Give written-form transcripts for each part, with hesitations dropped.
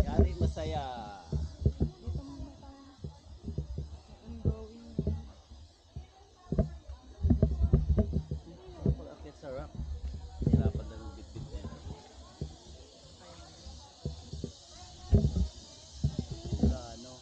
Yari masaya. Pag-akit sa rock, hirapan na ng bitbit niya. Wala ano.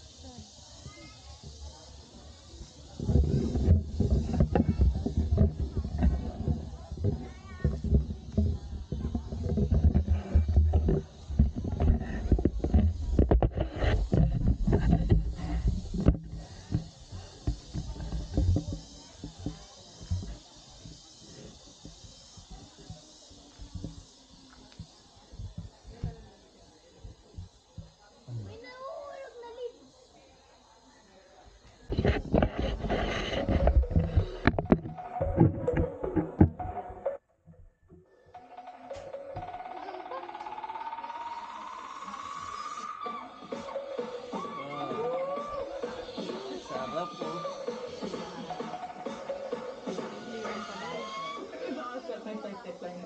Sarap po.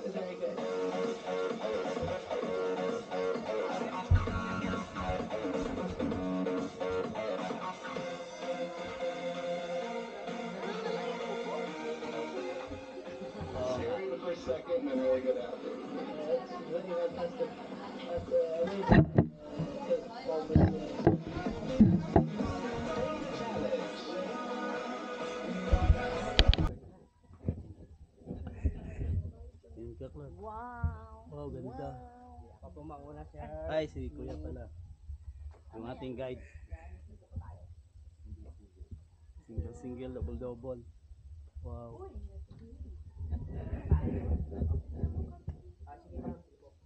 Very good. Scary the first second and really good after. That's really fantastic. That's amazing. Tingkak lang. Wow. Wow, ganda. Ako po mauna siya. Ay, si Kuya pala. Yung ating guide. Single, double. Wow.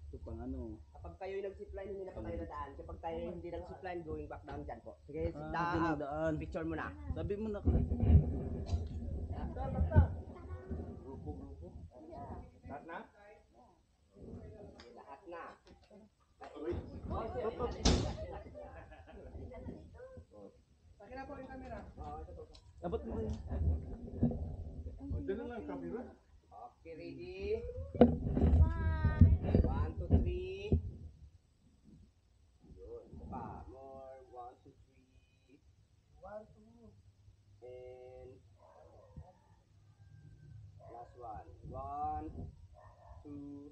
Ito pang ano. Kapag kayo nag-zipline, hindi na pa kayo nadaan. Kapag tayo hindi nag-zipline, going back down dyan po. Sige, Dinadaan. picture mo na. Sabi mo na. Grupo. Lahat na? Lahat na. Sakit na po yung camera. Dapat mo yun. Dito na lang camera. Okay, ready? 1, 2, 3. Yun. Pa. More. 1, 2, 3. 1, 2. And last one. 1, 2, 3.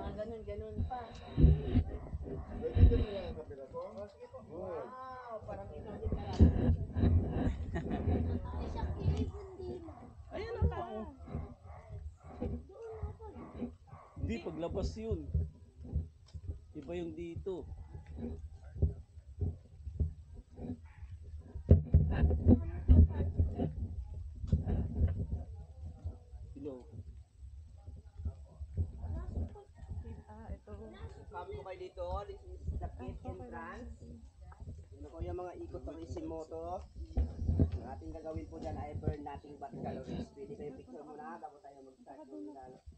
Mga ganun pa. Dito na lang camera ko. Wow, parang inabot na Ayan ang ako. Hindi, paglabas yun. Iba yung dito. Hello. Kami ko kayo dito. This is the pit entrance. Yun po yung mga ikot ng Isimoto. Ang ating gagawin po dyan ay burn nothing but calories. Pwede kayo picture muna bago tayo mag-start ng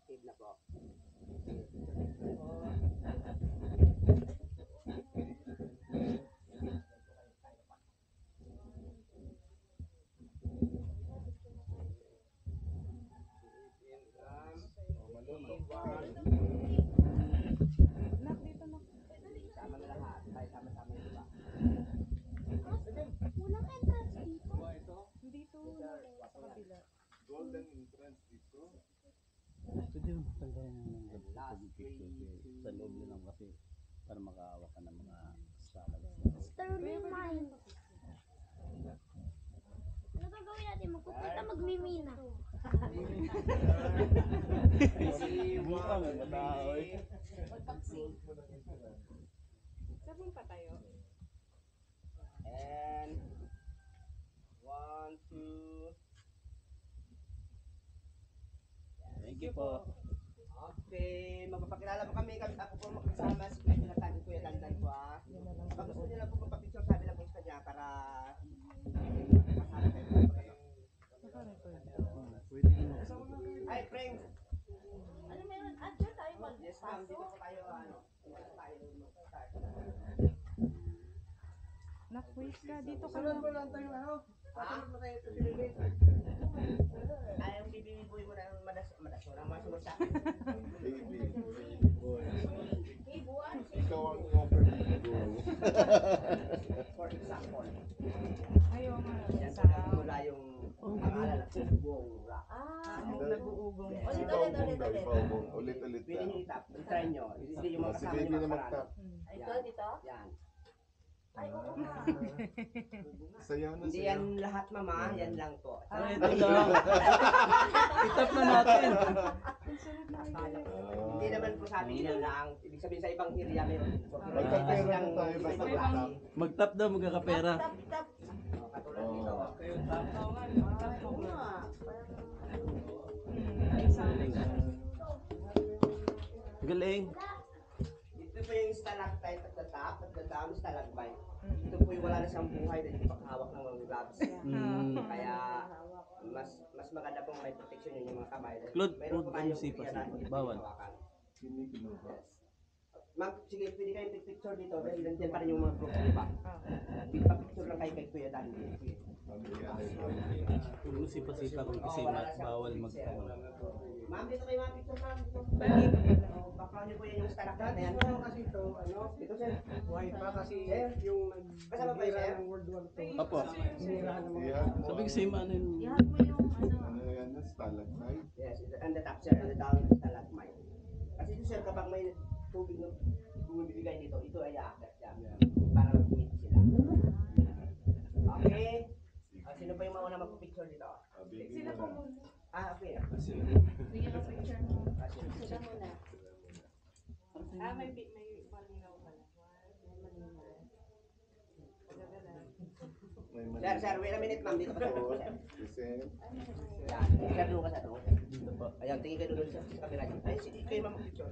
cave na po. Picture po. Sama na lahat. Tayo sama-sama yung iba. Walang entrance dito. Dito, sa kabila. Pwede mo tanggalin ng picture sa loob nyo lang kasi para makaawa ka ng mga salads. Sterling mine. Ano gagawin natin? Magpupunta magmimina. Bukang mataoy. Sabon pa tayo. And 1, 2. Thank you po. Okay, magpapakilala po kami. Ako po makasama si Kuya Jonathan, Kuya Dandan po ah. Pag gusto nila po magpapicture, sabi lang po sa kanya para Pwede mo. Ay, friend. Ano meron? Diyan tayo Yes, ma'am. Dito po tayo, ano. Dito tayo mag-start. Nak-wait ka. Dito ka lang. Ay, yung bibiboy mo na madas mo na masunod sa akin. Ikaw ang offer mo. For example, Ayaw nga. yan po nagmula yung pangalan na Ugong Rock. Nag-uugong. Ikaw ang daw, ikaw ang ulit-ulit Pwede lang. nyo itap. Try nyo. Hindi yung mga Si kasama baby nyo na mga mag-tap. Ito, dito? Yan. Ay, oo nga. Sayaw na Hindi sayaw. yan lahat, mama. Yan lang po. Ito lang. Itap na natin. Hindi naman po sabi yan lang. Ibig sabihin sa ibang area meron. Magkapera Kasi lang na tayo, iba-ibang basta klase. tap. Magtap daw, magkakapera. Tap, tap. Katulad nito. Oo nga. Oo nga. Galing. Ito po yung stalactite at the top. At the top, stalagmite. Ito po yung wala na siyang buhay dahil hindi pa kahawak ng mga gloves. Kaya mas maganda pong may protection yun yung mga kamay. Dahil Claude, meron po huwag tayong ano sipa, area na sipa. hindi Bawal. hawakan. Kinikinuha. Ma'am, sige, pwede kayong picture dito dahil nandiyan pa rin yung mga group, di ba? Picture lang kayo kay Kuya Dan. Huwag mo sipa-sipa kung kasi bawal mag... Ma'am, dito kayo picture ma'am. Background niyo po yan yung stalactite na yan. Kasi ito, ano, Dito sir. buhay pa kasi Sir? yung Kasama ba yun, sir? ng World War II. Apo. Sinirahan ng mga Ihag mo. Sabi ko sa'yo, ano yun? Ihag mo yung ano. Ano yan? Stalagmite? Yes, and the top sir, and the down stalagmite. Kasi ito sir, kapag may tubig na bumibigay dito, ito ay aakyat siya. Para mag-meet sila. Okay. Sino pa yung mauna magpipicture dito? Baby Sila mo po na. muna. Okay. Bigyan ng picture mo. Sila muna. May malinaw pala. Sir, sir, wait a minute ma'am, dito ka sir. Oo. Sir. Present. Yan, sir, doon ka sir. doon. Dito po. Ayan, tingin ka doon sa camera niyo. Ay, sige, kayo ma'am magpicture.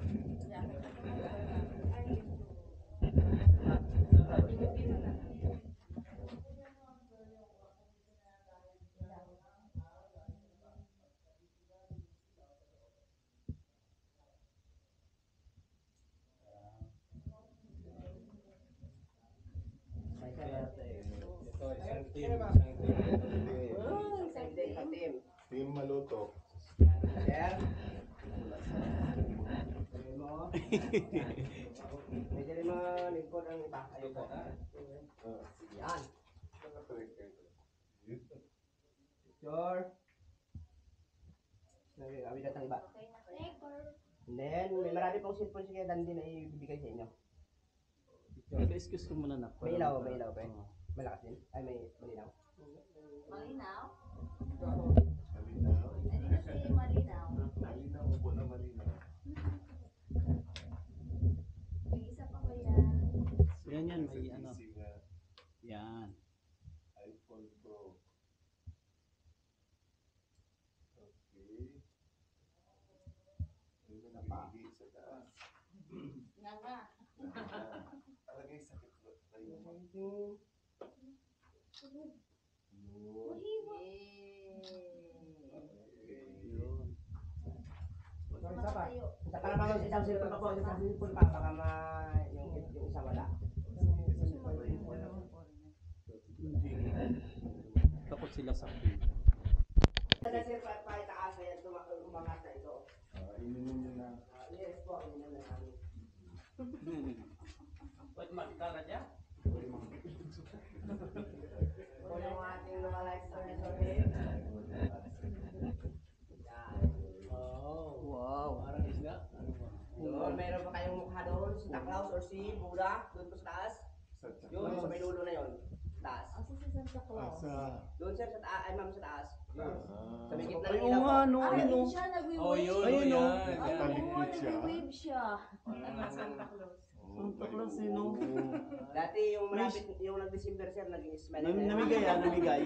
Sa team. Team Maluto. Sir. Sabi mo. Medyo rin mga lingkod ang iba. Ayun po. Yan. Picture. Sabi datang iba. And then, may marami pong cellphone siya dan din na ibibigay sa inyo. Excuse ko muna na. May ilaw pa. Oo. Malakas din. Ay, may malinaw. Malinaw? Malinaw. Hindi kasi malinaw. Malinaw. Upo na malinaw. May isa pa ba yan? Yan, may ano. Easy nga. Yan. iPhone Pro. Okay. Ano na nabibigay sa taas? Nga nga. Talagay sakit ba? Tayo mo. Yung Yun. Yun. Isa pa. para bang sa isang cellphone pa po, sa isang cellphone pa, baka yung isa wala. Takot sila sa akin. Sa sir, pa itaas na yan, umangat na ito. Ininom nyo na. Yes po, yun na namin. Ba't magkara niya? Kung yung ating mga likes na Claus or si Buddha, doon po sa taas. Yun, sa may dulo na yun. Taas. Asa si Santa Claus? Doon sir, sa taas, ay ma'am sa taas. Sa may gitna Ay, ng oo ilaw nga, po. no, Ay, ano. yun siya, nagwi-wave. Oh, yun, Ayun, yan. oh. Oo, nagwi-wave siya. Santa Claus. Santa Claus, eh, no? Dati yung malapit, yung nag-December sir, naging smile. Namigay, namigay.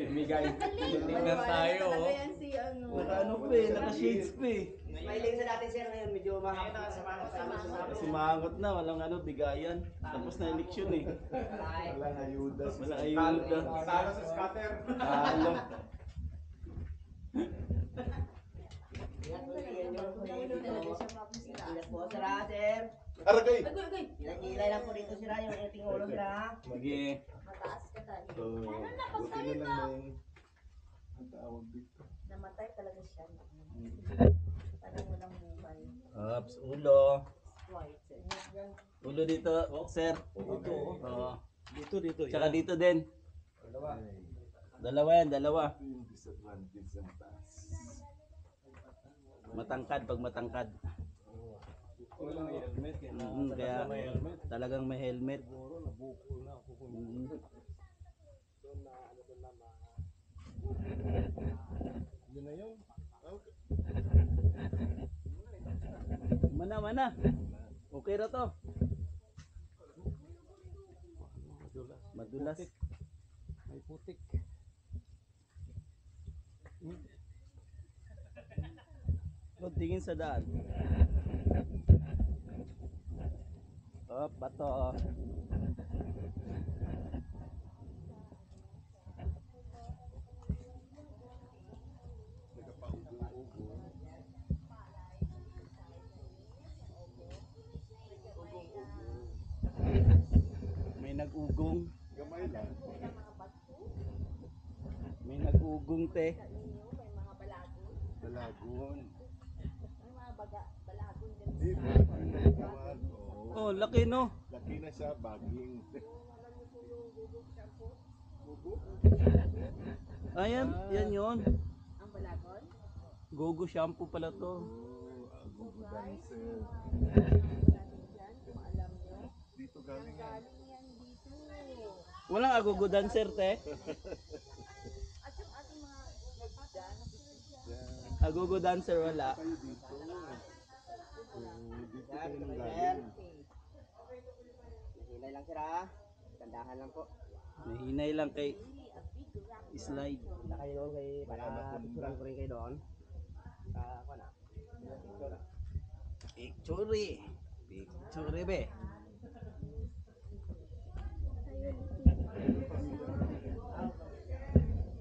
Migay. Tignan tayo. Talaga yan si ano. Naka-ano pa eh, naka-shades pa eh. Smiling sa dati sir, ngayon medyo mahapos. Kasi maangot na, walang ano, bigayan. Tapos na eleksyon eh. Walang ayuda. Walang ayuda. Talo sa scatter. Talo. Ingat po sa inyo. Ingat po sir ha, sir. Aragay! Kilay lang po dito sir ha, yung ating ulo sir ha. Sige. Mataas ka tayo. Buti na Napagsalita. lang may ang tawag dito. Namatay talaga siya. Parang walang buhay. Ups, ulo. White. Ulo dito, sir. Dito. Oo. Dito. Tsaka dito din. Dalawa yan, dalawa. Yung disadvantage ang taas. Matangkad pag matangkad. Walang helmet. Kaya talagang may helmet. Mm. Yun na yun. Mana. Okay na to. Madulas. May putik. Tingin sa daan. Bato. May nag-ugong. Gamay lang. May nag-ugong te. May mga balagon. Dalagon. May mga balagon din. Di ba? Ang naman. Oo. Oh, laki no. Laki na siya, baging. Ayan, yan yun. Ang balagon? Gogo shampoo pala to. Oh, agogo dancer. Dyan, kung alam nyo. Dito galing yan. Galing yan dito. Walang agogo dancer te. At yung ating mga dancer Yan. Agogo dancer wala. Kayo dito. Oh, dito kayo nang Sir. galing. Hilay lang sir ha. Gandahan lang po. Nahinay lang kay slide. Punta kayo doon kay para picturean ko rin kayo doon. Ako na. Picture be.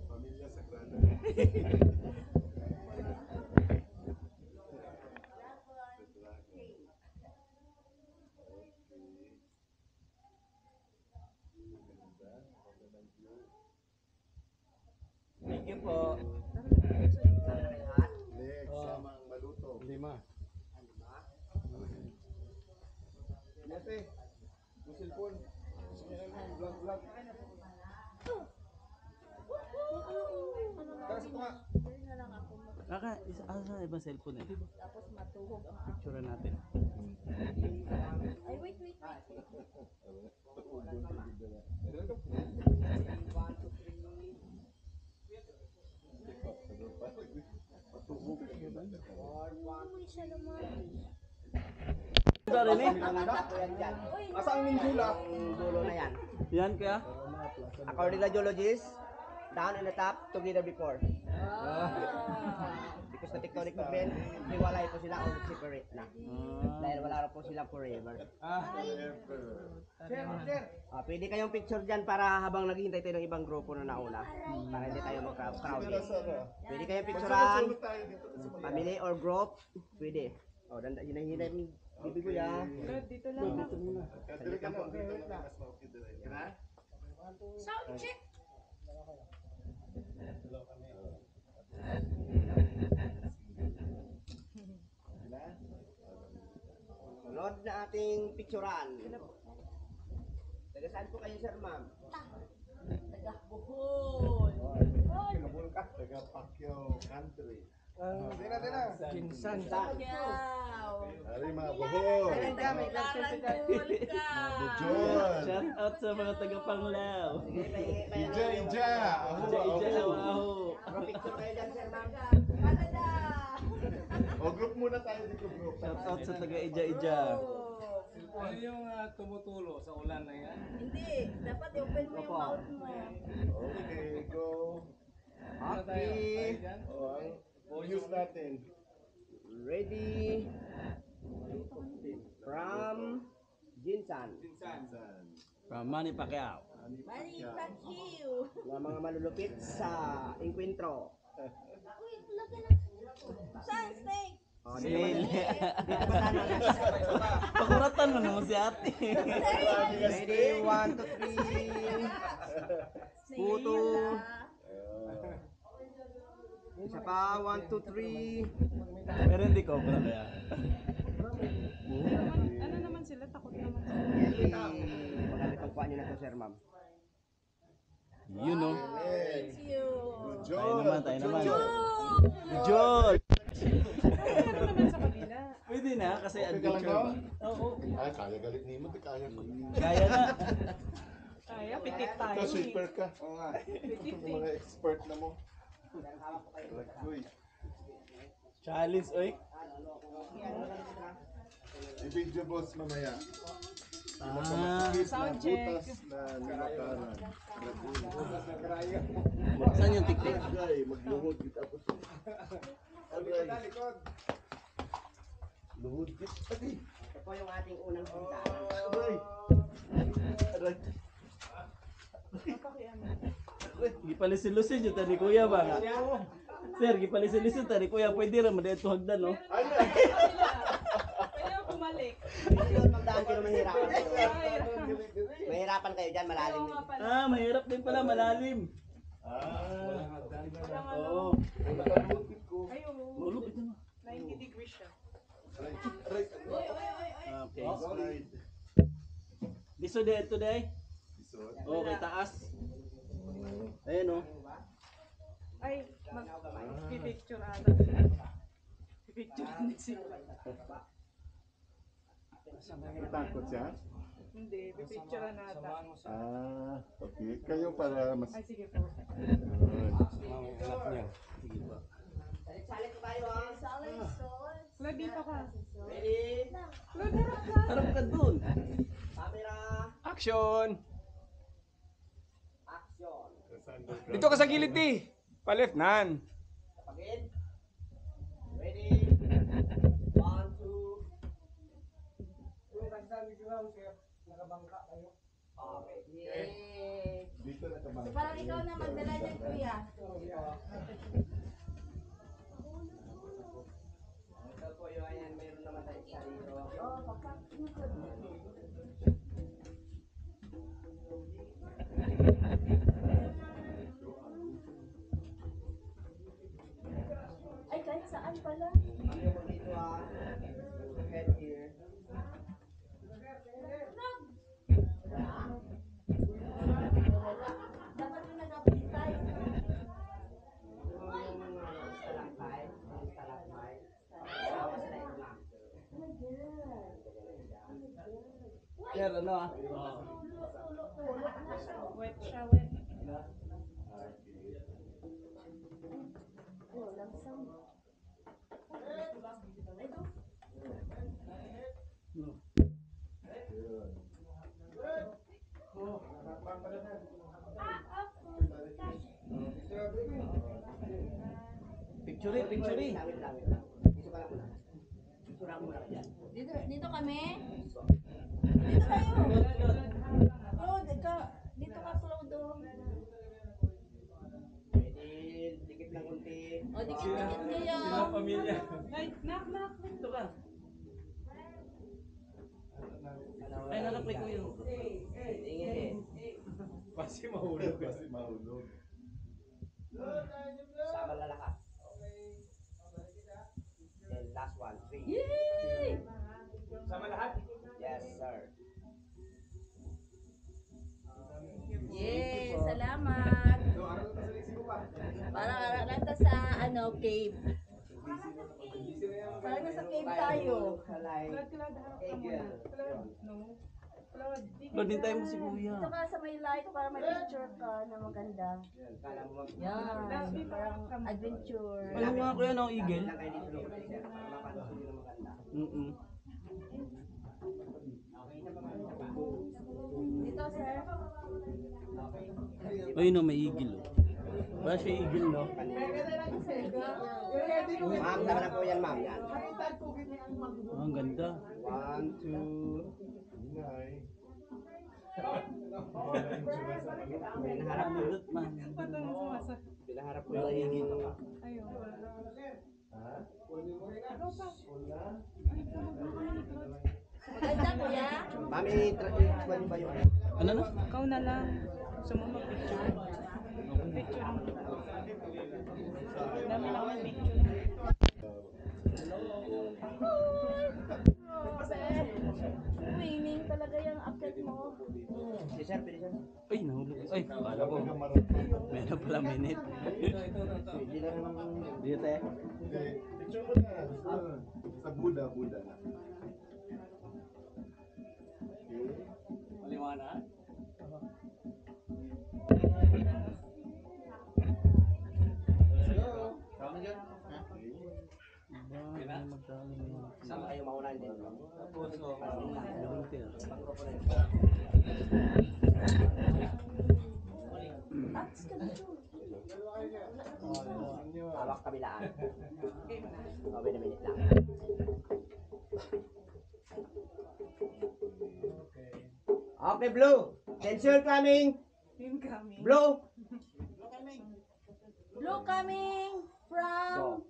Pamilya Sagrada. Thank you po. Next, sama ang maluto. 5. Nete, yung cellphone. Gusto niya lang vlog. Tara sa tunga. Dali na lang ako Asa ibang cellphone eh. tapos matuhog ang Picture natin. Ay, wait. Uy, siya naman. Sorry ni. Ako yan dyan. Asa ang Mindula? Yung dulo na yan. Yan kaya. According to geologists, down in the top, together before. Because the tectonic movement, hiwalay po sila or separate na. Dahil wala na po sila forever. Pwede kayong picture dyan para habang naghihintay tayo ng ibang grupo na nauna. Para hindi tayo mag-crowded. Pwede kayong picturean, family or group, pwede. O, hinay-hinay mo. Bibi ko yan. Dito lang. Saglit lang po. Sound check! Sunod na ating picturean. Taga saan po kayo, sir, ma'am? Taga Bohol. Taga Pacquiao country. Jinsan. Yaw. Ari mga buhol. Bujon. Shout out sa mga taga-Panglaw. Ija, ija. Ija, ija, aho. Picture kayo dyan, sir, ma'am. O group muna tayo dito, group. Shout out sa taga-Ija, ija. Ano yung tumutulo sa ulan na yan? Hindi, dapat i-open mo yung mouth mo. Okay, go. Okay. O, ang news natin. Ready. From Jinsan. From Manny Pacquiao. Manny Pacquiao. Mga malulupit sa Encuentro. Uy, laki na. Saan snake? Oh, Snail. dito ba tayo? Pakuratan mo naman si ate. Ready, 1, 2, 3. Puto. Isa pa, 1, 2, 3. Pero hindi cobra kaya. Ano naman sila? Takot naman. Maganda pagkuha nyo na to, sir, ma'am. You know. It's you. Tayo naman. Jol! Ano naman sa kabila? Pwede na kasi Okay ka lang adventure ba? ba? Oo. Ay, kaya galit ni mo. Di kaya ko. Kaya na. Kaya, pitik tayo. Ito, sweeper ka. Oo nga. Pitik Yung mga expert na mo. Uy. Challenge, oy. I-video boss mamaya. Sound check. Butas na nilakaran. Saan yung tiktik? Agay, magluhod kita po. Agay. Luhod kita. Agay. Ito po yung ating unang punta. Agay. Agay. Gipalisin-lusin yung tani kuya ba nga? Sir, gipalisin-lusin tani kuya. Pwede rin madahil ito hagdan, no? Kaya bumalik. Yun, magdaan kayo mahirapan kayo. Mahirapan kayo dyan, malalim. Oo nga pala. Ah, mahirap din pala, malalim. Walang ano. Oo. Nakalupit ko. Ayun. Lulupit na. 90 degrees siya. Aray. Okay. Slide. Diso de today. Isod. Okay, taas. Ayan, no? Ay, mag-picture ata. Picture din sila. Natakot siya? Hindi, pipicture ata. Ah, okay. Kayo para mas... Ay, sige po. Salit ko tayo, ha? Claude, dito ka. Ready? Claude, harap ka. Harap ka dun. Camera. Action! Action. Dito ka sa gilid di. Pa-left nan. Pagin. Ready? 1, 2. Okay. Yay. Dito na So, kamang. parang ikaw na magdala dyan, kuya. Ito po yung ayan, meron naman tayo isa dito. Oh, papak. Ay, kahit saan pala. Ano po dito, ha? Head here. Dapat yung nag-apply. Stalactite. Stalagmite. Sama sila ito na. Sir, ano ah? Wet siya, wet. Oh, langsam. Ito. Picture it, picture it. Wait lang, wait lang. Dito ka lang muna. Dito lang muna dyan. Dito kami. Dito tayo. Claude, dito ka, Claude. Ready? Dikit lang kunti. O, dikit-dikit kayo. Sila pamilya. Ay, knock. Ito ka. Ay, nalapay ko yun. Tingin. Kasi mahulog. Kasi mahulog. Sama lalakas. Then last one, 3. Yay! Sama lahat? Yes, sir. Yay! Salamat. Parang aralata sa, cave. Parang nasa cave tayo. Like, eagle. Lord, din tayo mo si Kuya. Dito ka sa may light para may picture ka na maganda. Kala mo mag- Yan, parang adventure. Ano nga Kuya, no, eagle? Lang kayo dito lugar, sir, para mapansin nyo na maganda. Dito, sir. Ayun no, may eagle oh. Wala siya eagle no? Ma'am, tama na po yan, ma'am. Yan. Ah, ang ganda. 1, 2. Pinaharap po. Pindot man. Pinaharap po yung eagle. Maganda, kuya. Ma'am, i-try ba yung ano? Ano na? Ikaw na lang. Gusto mo mag-picture? Picture mo. Dami lang ng picture. Winning talaga yung akit mo. Si sir, pwede sir. Ay, nahulog. Ay, kala ko. Meron pala minute. Hindi na rin naman. Dito tayo. Picture mo na. Sa Buddha, Buddha na. Maliwanag. Sama kayo maunahan din. Hawak kabilaan. Oh, wait a minute lang. Okay, blue. Sensor coming. Incoming. Blue. Blue coming from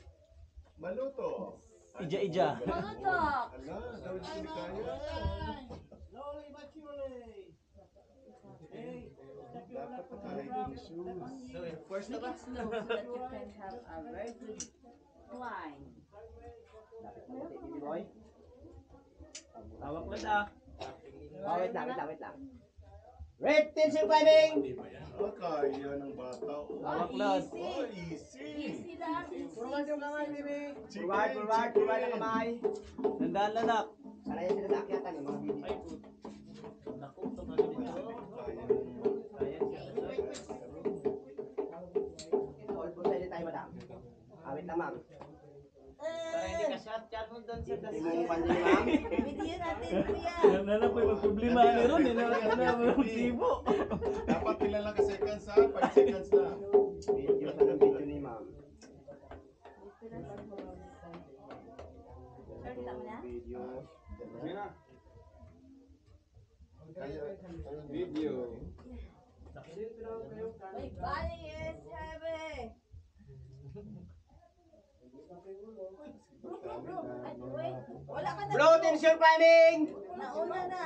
Maluto. Ija. Malutok. Ala, daw hindi kaya. Dapat naka-hiking shoes. First na ba? Slow so that you can have a very good climb. Lapit na natin, baby boy. Tawak na ah. Oh, wait lang. Red tension climbing. Kaya ng bata. Tawak na. Oh, easy. Easy lang, easy. Forward ang Chicken. kamay. Tandaan na nak. Sanayin sila sa akyatan yung mga baby. All po sa'yo tayo, madam. Awit na, ma'am. Hindi mo pansin, ma'am. Video natin, kuya. Nala po yung problema ni Ron. Nala mo yung sibo. Dapat ilan lang ka seconds ha? 5 seconds na. Video sa ng video ni ma'am. Kita mo na? Video. Video. My body is heavy. Bro. Ay, wait. Wala ka na. Blow tension climbing! Nauna na.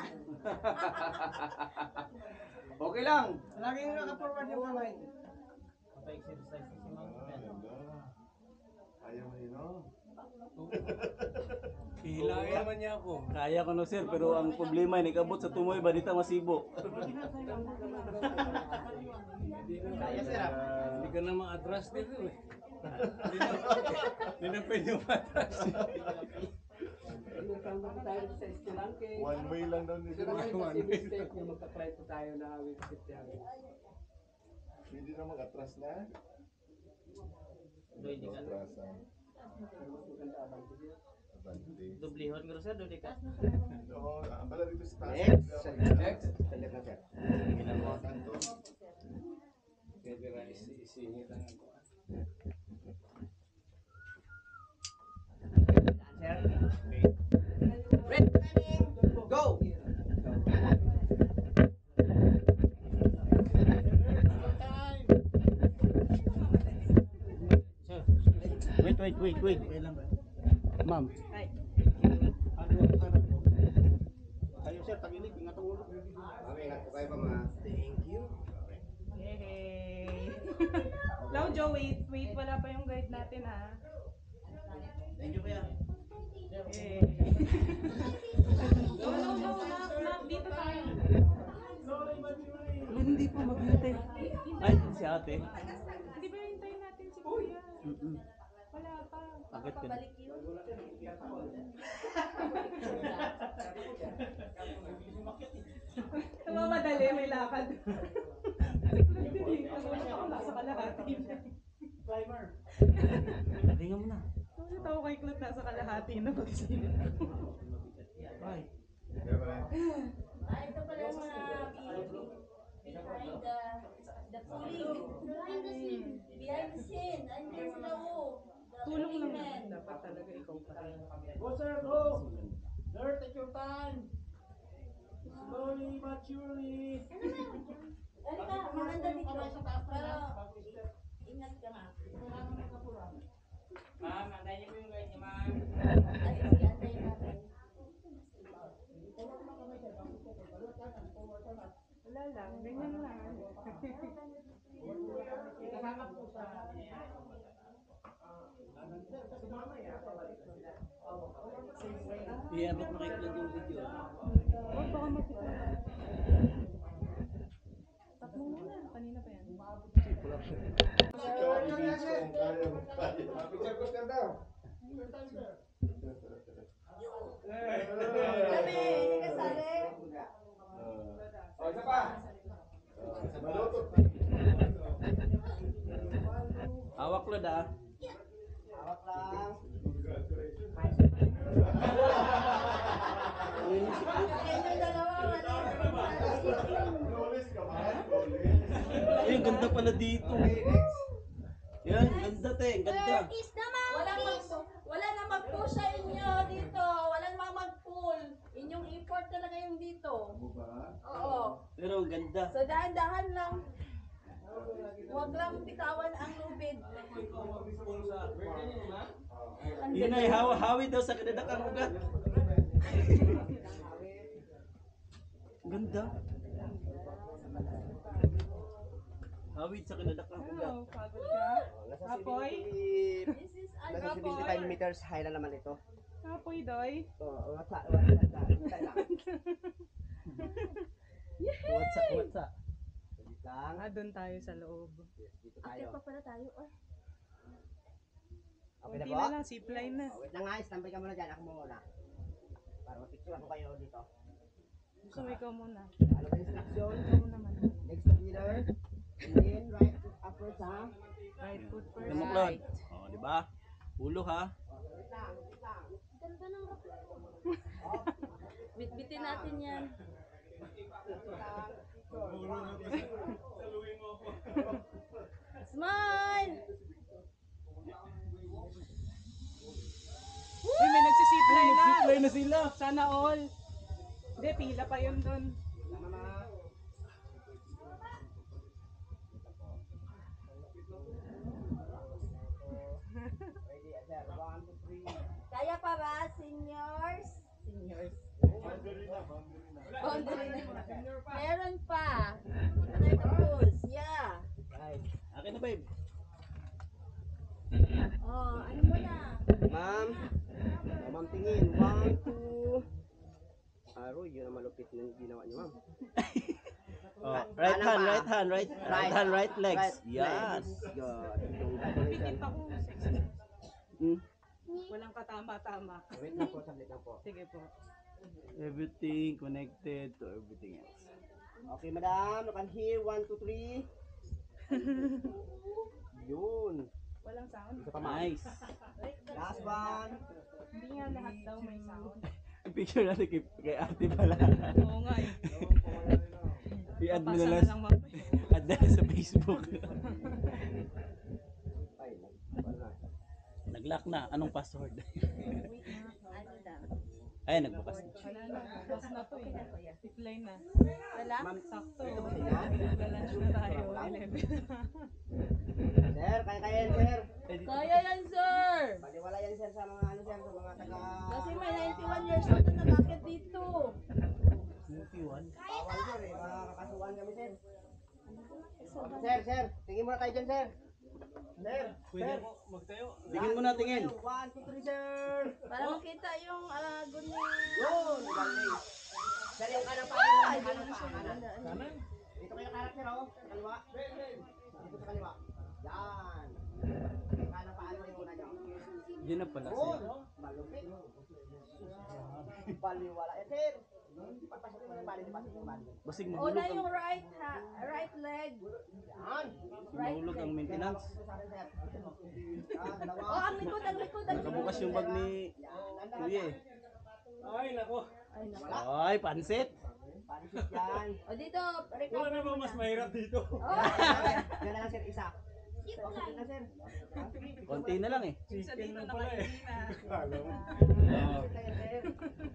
Okay lang. Laging naka-forward yung kamay. Ayaw mo yun, no? Hihilahin naman niya ako. Kaya ko no sir, pero ang problema ay nakabot sa tumoy ba dito masibo. Kaya, sir. Hindi ka na ma-atras dito eh. Hindi na pwede ma-atras. One way lang daw nito. Hindi na mag-atras na. Atras ha. Dublihon nga sir, duli ka. Oo, pala dito sa taas. Next. Next na, sir. Kanto. Pwede rin isingit ang ako. Red timing. Go! Wait. Ma'am. Ayun, sir. Tagilig. Ingat ang ulo. Okay, ingat po kayo pa, ma. Thank you. Yay! Now, Joe, wait. Wala pa yung guide natin, ha? Thank you, kuya. Yay! No. Dito tayo. Hindi po maghintay. Ay, si ate. Di ba hintayin natin si Kuya? Wala pa. Agad ka na. Papabalik yun. Namamadali, may lakad. Nagulat ako nasa kalahati. Hinga mo na. Nagulat ako kay Clut nasa kalahati na pagsilip. Bye. Ito pala yung mga behind the pulling. Behind the scene. Behind the scene. Andyan sila Tulong lang naman. Dapat talaga ikaw pa rin. Go sir, go! Sir, take your time. Slowly but surely. Ano ka? Maganda dito. Pero, ingat ka nga. Ma'am, antayin niyo po yung guide niya, ma'am. Ay, sige, antayin natin. Wala lang, ganyan lang. Iabot mo kay Claude yung video. Huwag baka makita. Tap mo muna, kanina pa yan. Sabi, hindi ka sali. Hawak Claude ah. Hawak lang. Kaya yung dalawa, Ay, ang ganda pala dito. Yan, ganda te, ang ganda. wala na mag-pull sa inyo dito. Wala na mag-pull. Inyong effort talaga yung dito. Oo. Pero ang ganda. So dahan-dahan lang. Huwag lang bitawan ang lubid. Yun ay hawi daw sa kadadakang ugat. Ganda. Hawid sa kadadakang ugat. Ano, pagod ka? Kapoy? This is Nasa 75 meters high na naman ito. Kapoy, Doy? What's up? What's up? Lang. Doon tayo sa loob. Dito Akit tayo. pa pala tayo. Okay na Kunti po? na lang, zipline na. Wait lang nga, standby ka muna dyan. Ako muna. Para mapicture ako kayo dito. Gusto mo ikaw muna. Ano ba instruction? Ikaw naman. Next to leader. And then right upwards ha. Right foot first. Tignan mo Claude. Oh, di ba? Ulo ha. Wait lang, wait lang. Ganda ng rock. Bitbitin natin yan. Smile! Uy, may nagsisipline na. Zipline na sila. Sana all. Hindi, pila pa yun doon. Ready, sir. 1, 2, 3. Kaya pa ba, seniors? Seniors. Boundary na. Meron pa. Another tapos. Yeah. Right. Akin na babe. Oh, ano mo na? Ma'am. Ma'am tingin. 1, 2. Aroy, yun ang malupit ng ginawa niyo, ma'am. Oh, right hand, right hand, right hand, right legs. Yes. Good. Pitin pa kung sexy. Hmm? Walang katama-tama. Wait lang po, sablit lang po. Sige po. Everything connected to everything else. Okay, madam. You can hear. 1, 2, 3. Yun. Walang sound. Isa pa, ma'am. Nice. Last one. Hindi nga lahat daw may sound. Picture natin kay ate pala. Oo nga eh. I-add mo Pasa na na lang. lang mamaya. Add na lang sa Facebook. Ay, wala. Nag-lock na. Anong password? Ano daw? Ay, nagbukas na. Wala na. Bukas na to eh. Zipline na. Wala? Ma'am, Sakto. ito ba sa inyo? Nagla-lunch na tayo. 11. Sir, kaya yan, sir. Kaya yan, sir! Baliwala yan, sir, sa mga ano, sir, sa mga taga... Kasi may 91 years old na nakakit dito. Bawal, sir, eh. Makakasuhan kami, sir. Sir, tingin muna tayo dyan, sir. Sir, Magtayo. Tingin mo na, tingin. 1, 2, 3, sir. Para makita yung alagon niya. Yun, galing. Sir, yung kanang pa, yung kanang pa, kanan. Dito kayo kanan, sir, oh. Sa kaliwa. Dito sa kaliwa. Yan. Yung kanang pa, ano yung una nyo? Diyan na pala Oh, siya. malupit. Baliwala. Eh, sir. Papasok mo yung bali, pasok mo yung bali. Basig Una mahulog ang, yung right leg. Yan. mahulog ang maintenance. Dalawa. Oh, ang likod, ang likod, ang likod. Nakabukas yung bag ni Kuya eh. Ay, nako. Ay, naku. Ay, pansit! Pansit yan. O dito, Wala recover na mo ba mas na. mahirap dito? Oh, Yan na lang, sir, isa. Okay na, sir. Konti na lang eh. Chicken lang pala eh. Kala mo. Oo. Okay, sir.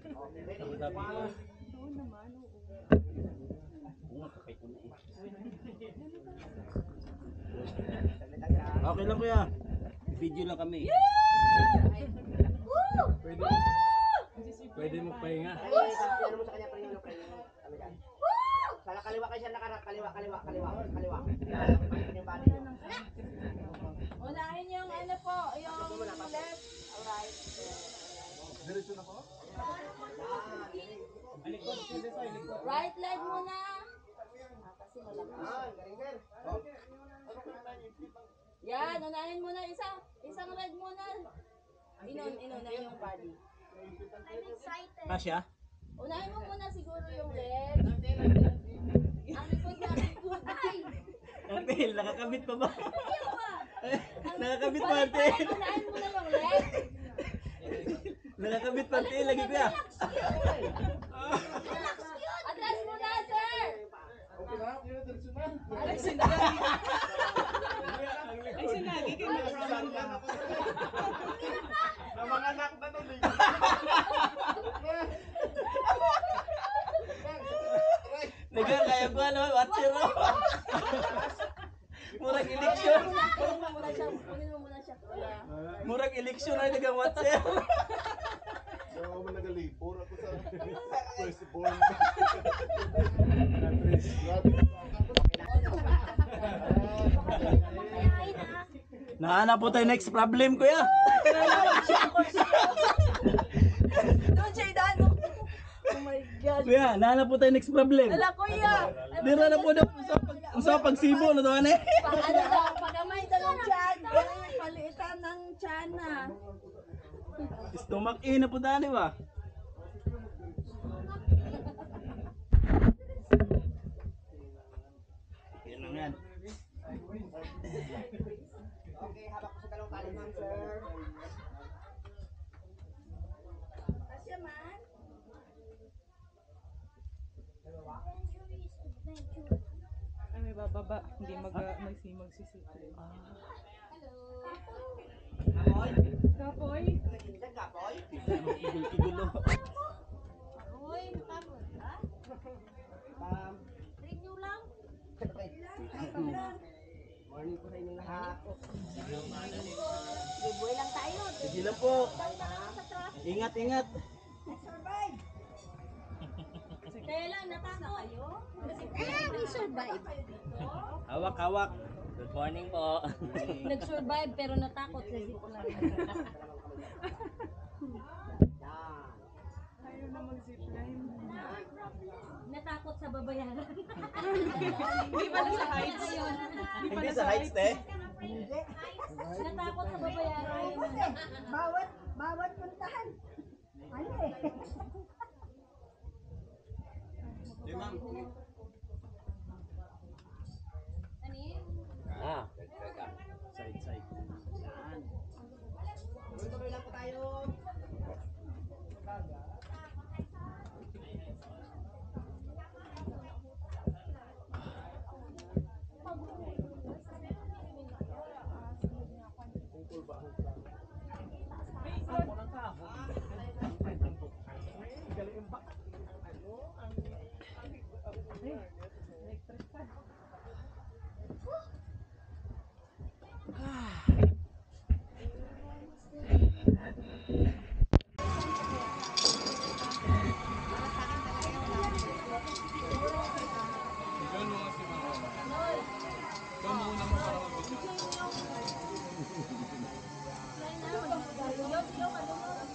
Okay, ready? Sabi ko, One. oo nga, kakay ko na eh. Saglit lang, sir, ah. Okay lang kuya. Video lang kami. Pwede, pwede magpahinga. Ay, ano mo sa kanya, premium, premium. Kami dyan. Sa kaliwa kayo siya nakara, kaliwa. Yung body niyo. unahin yung ano po, yung left, right. Right leg muna. Kasi malakas. Ah, galing, sir. Yan, unahin muna isang leg muna. Inuna yung body. Kasya? Unahin mo muna siguro yung leg. Ang likod na likod. Ay! Antel, nakakabit pa ba? Ayaw ba? Nakakabit pa Balik, Antel. balik, unahin muna yung leg. Nakakabit pa Antel, lagi kuya. Atras muna, sir! Ay, sinagi. Ay, sinagi ka na. Nagkakaya ko ano, watcher mo. Murag eleksyon. Kunin mo muna siya. Kunin mo muna siya. Murag eleksyon ay nagang watcher. Kaya ako nagalipor ako sa firstborn. Nahanap po tayo next problem kuya. Doon siya idano. Oh my God. Kuya, nahanap po tayo next problem. Ala, kuya. Dira na po na sa pagsibo na doon eh. Ano daw, pagamay daw ng tiyan. Palitan ng tiyan na. Stomach in na po dani ba? Yan lang yan. Okay, habak ko sa dalawang kalimang, sir. Asya man. Ay, may bababa. Hindi magsisikli. Kapoy. Kapoy. Sir, kapoy. Igul-igulo. Uy, napagod ha? Review lang. Okay. Morning po sa inyong lahat. Liboy lang tayo. Sige lang po. Down na lang sa traffic. Ingat, ingat. Survive. Kaya lang, nataka kayo? We survive. Hawak, hawak. Good morning po. Nag-survive pero natakot sa zipline. Yan. Ayaw na mag-zipline. Natakot sa babayaran. Hindi pala sa heights. Hindi sa heights eh. Natakot sa babayaran. Bawat puntahan. Ano eh? Ano yun? Ah, side, side. Yan. Tuloy lang po tayo.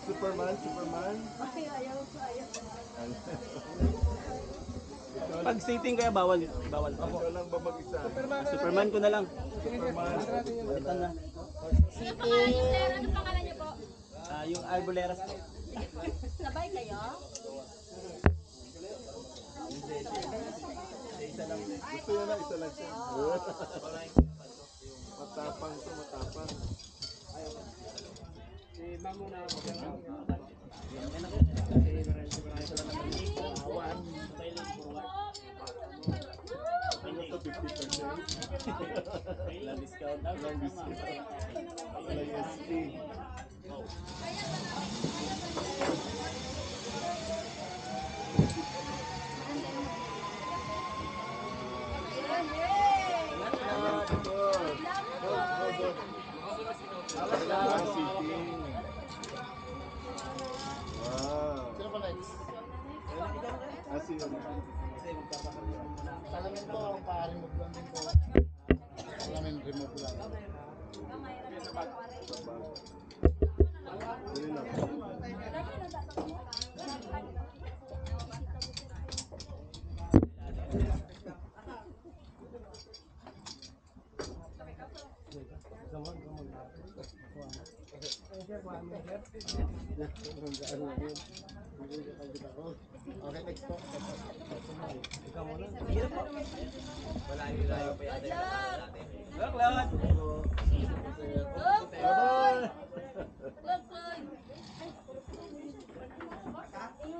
Superman. Pag sitting kaya bawal. Bawal. Ikaw lang ba mag-isa? Superman ko na lang. Superman. Ito na. Ano pangalan niyo, sir? Ano pangalan niyo po? Albuleras po. Sabay kayo? Isa lang. Gusto niya na isa lang siya. Matapang to, matapang. Si Ma'am muna ako. Ano to, 50%? Ilang discount. Walang discount. Walang SP. Wow. Sino pa next? Si yun. Salamin po, pa-remove lang din po. Salamin remove lang. Dali lang. Okay, next po. Ikaw muna. Malayo-layo pa yata yung nakakala natin. Look, Lord! Bye-bye! Look, Lloyd!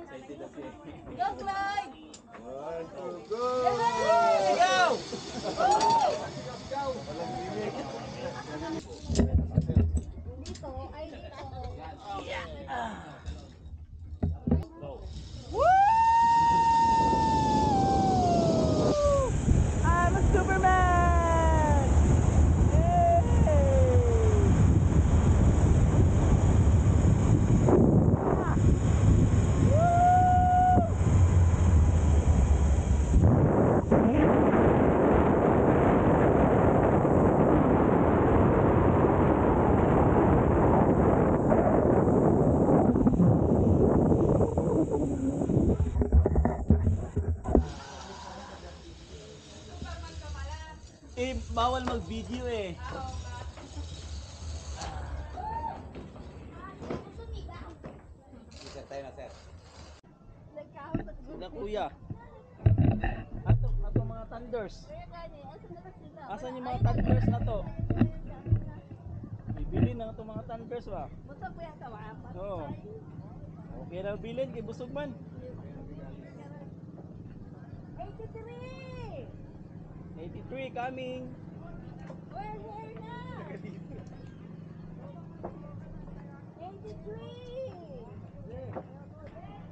Excited na siya. Look, Lloyd! 1, 2, go! Go! Walang limit. Dito ay dito. I'm a Superman! Hey! Eh, bawal mag-video eh. Sir, tayo na, sir. Sila kuya. Ato mga thunders. Asan yung mga thunders na to? Bibili na ito mga thunders ba? Busog ko yan sa wap. Oo. Okay na bilhin kay busog man. 83! 83 coming. We're here na! 83!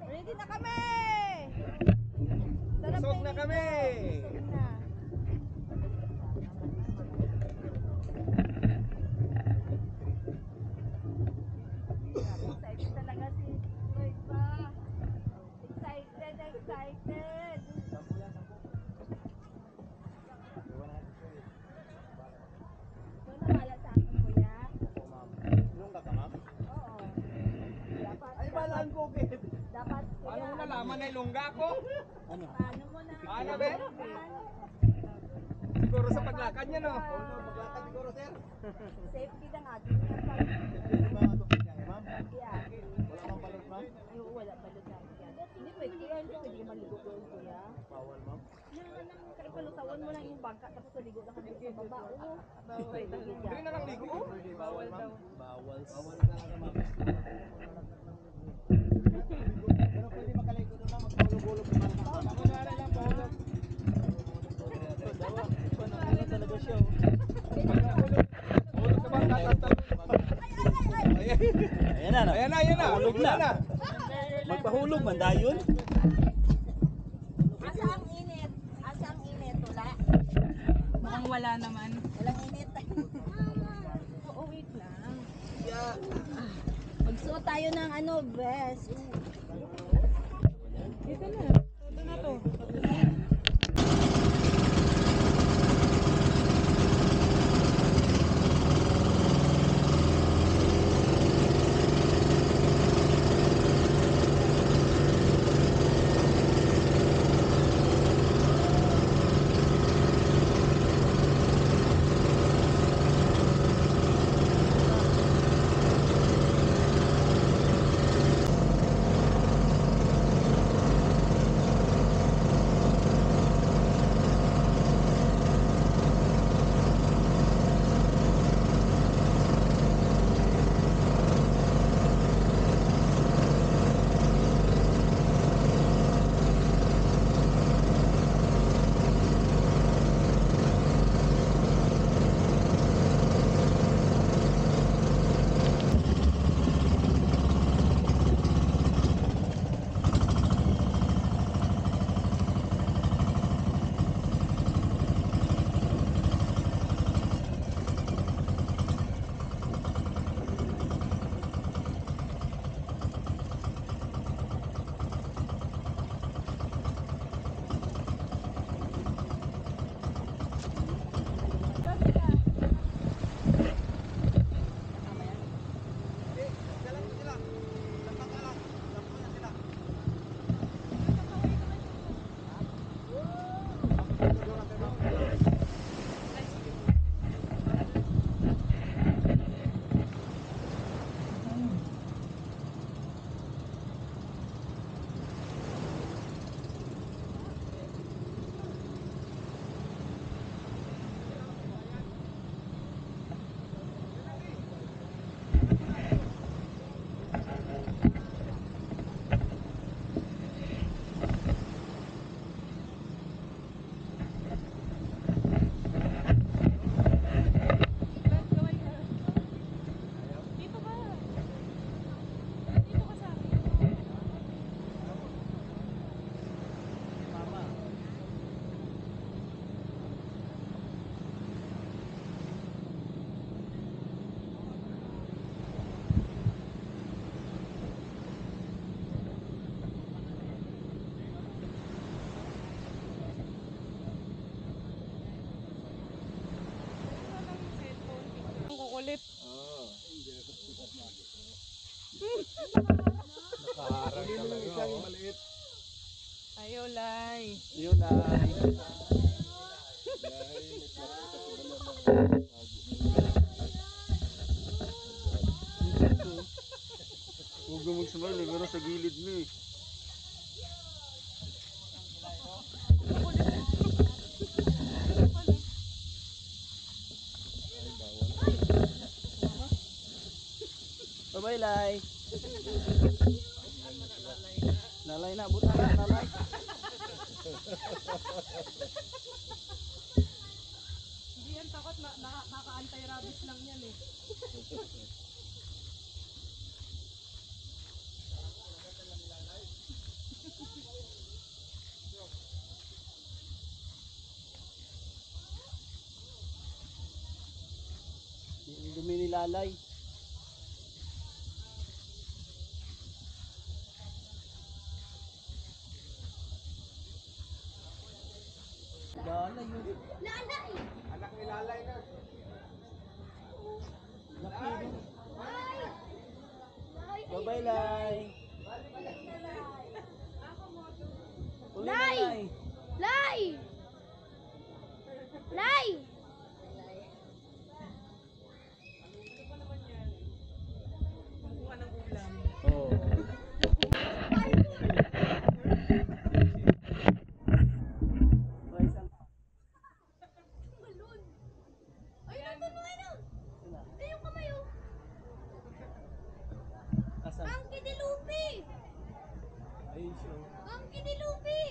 Ready na kami! Sarap Busog na yung kami! busog na. Excited talaga si Lloyd pa. Excited! Ikaw na wala sa akin, kuya. Yung ka ma'am? Oo. Dapat, Ay, balaan ko kid. dapat, Paano kuya. mo nalaman na yung lungga ko? Ano? Paano mo na? Paano, be? Siguro sa paglakad niya, no? Maglakad siguro, sir. Safety ng ating yan. Hindi ba ito kaya, ma'am? Yeah. Wala kang balot, ma'am? Ay, wala pa doon yan. Hindi pwede yan. Hindi pwede maligo ko yun, kuya. Bawal, ma'am. Kaipalutawan mo lang yung bangka tapos naligo na kami sa baba. Oo. Bawal daw yan. Hindi na lang ligo. Bawal, ma'am. Bawal. Bawal na lang, ma'am. Pero pwede makaligo doon, ma'am. Magpahulog-hulog na lang. Ako na lang, pahulog. Ano talaga siya, oh. Pahulog ka ba? Tatatalo. Ayan na, no? Ayan na, ayan na. Pahulog na. Ayan na. Magpahulog man dayon. Asa ang init? Asa ang init? Wala. Mukhang wala naman. Walang init. Oo, wait lang. Magsuot tayo ng ano, vest. Dito na. Ito na to. Ang kukulit. Ayaw, Lai. Yun ay. Huwag mo mag-smile, meron sa gilid mo eh. Bye-bye, Lai. Lalay na, buta na, lalay. Hindi yan takot, nakaka-anti-rabies lang yan eh. Yung dumi ni lalay. Lalay yun. Lalay! Anak ni Lalay na. Lay! Bye-bye, Lai. Uli na, Lai! Lai. Lay! Lay! Kumuha ng ulam. Oo. Bye, isang- Balon! Ay, nandun mo ngayon! Ay, yung kamay oh! Asan? Ang kidilupi! Ayun siya. Ang kidilupi!